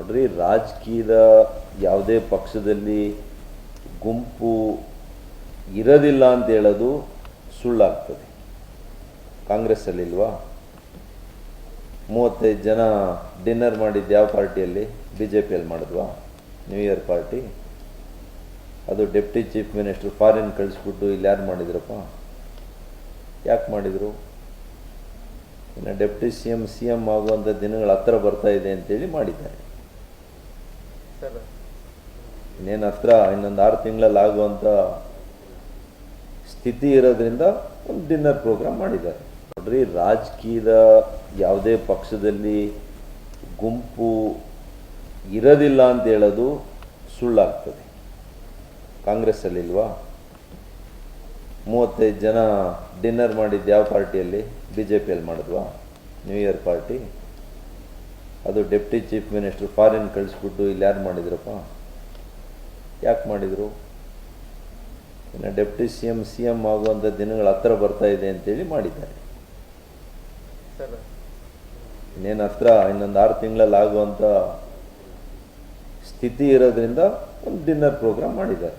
ನೋಡ್ರಿ, ರಾಜಕೀಯದ ಯಾವುದೇ ಪಕ್ಷದಲ್ಲಿ ಗುಂಪು ಇರೋದಿಲ್ಲ ಅಂತ ಹೇಳೋದು ಸುಳ್ಳಾಗ್ತದೆ. ಕಾಂಗ್ರೆಸ್ಸಲ್ಲಿ ಇಲ್ವಾ? 35 ಜನ ಡಿನ್ನರ್ ಮಾಡಿದ್ದು ಯಾವ ಪಾರ್ಟಿಯಲ್ಲಿ? BJPಯಲ್ಲಿ ಮಾಡಿದ್ವಾ? New year party. ಅದು ಡೆಪ್ಟಿ ಚೀಫ್ ಮಿನಿಸ್ಟರ್ ಫಾರಿನ್ ಕಳಿಸ್ಬಿಟ್ಟು ಇಲ್ಲಿ ಯಾರು ಮಾಡಿದ್ರಪ್ಪ? ಯಾಕೆ ಮಾಡಿದರು? ಇನ್ನು ಡೆಪ್ಟಿ CM ಆಗುವಂಥ ದಿನಗಳು ಹತ್ರ ಬರ್ತಾ ಇದೆ ಅಂತೇಳಿ ಮಾಡಿದ್ದಾರೆ. ಇನ್ನೇನು ಹತ್ರ ಇನ್ನೊಂದು 6 ತಿಂಗಳಲ್ಲಿ ಆಗುವಂಥ ಸ್ಥಿತಿ ಇರೋದ್ರಿಂದ ಒಂದು ಡಿನ್ನರ್ ಪ್ರೋಗ್ರಾಮ್ ಮಾಡಿದ್ದಾರೆ. ನೋಡ್ರಿ, ರಾಜಕೀಯದ ಯಾವುದೇ ಪಕ್ಷದಲ್ಲಿ ಗುಂಪು ಇರೋದಿಲ್ಲ ಅಂತ ಹೇಳೋದು ಸುಳ್ಳಾಗ್ತದೆ. ಕಾಂಗ್ರೆಸ್ಸಲ್ಲಿ ಇಲ್ವಾ? 35 ಜನ ಡಿನ್ನರ್ ಮಾಡಿದ್ದು ಯಾವ ಪಾರ್ಟಿಯಲ್ಲಿ? BJPಯಲ್ಲಿ ಮಾಡಿದ್ವಾ? New year party. ಅದು ಡೆಪ್ಟಿ ಚೀಫ್ ಮಿನಿಸ್ಟರ್ ಫಾರಿನ್ ಕಳಿಸ್ಬಿಟ್ಟು ಇಲ್ಲಿ ಯಾರು ಮಾಡಿದ್ರಪ್ಪ? ಯಾಕೆ ಮಾಡಿದರು? ಇನ್ನು ಡೆಪ್ಟಿ CM ಆಗುವಂಥ ದಿನಗಳು ಹತ್ರ ಬರ್ತಾ ಇದೆ ಅಂತೇಳಿ ಮಾಡಿದ್ದಾರೆ. ಇನ್ನೇನು ಹತ್ರ ಇನ್ನೊಂದು 6 ತಿಂಗಳಲ್ಲಿ ಆಗುವಂಥ ಸ್ಥಿತಿ ಇರೋದ್ರಿಂದ ಒಂದು ಡಿನ್ನರ್ ಪ್ರೋಗ್ರಾಮ್ ಮಾಡಿದ್ದಾರೆ.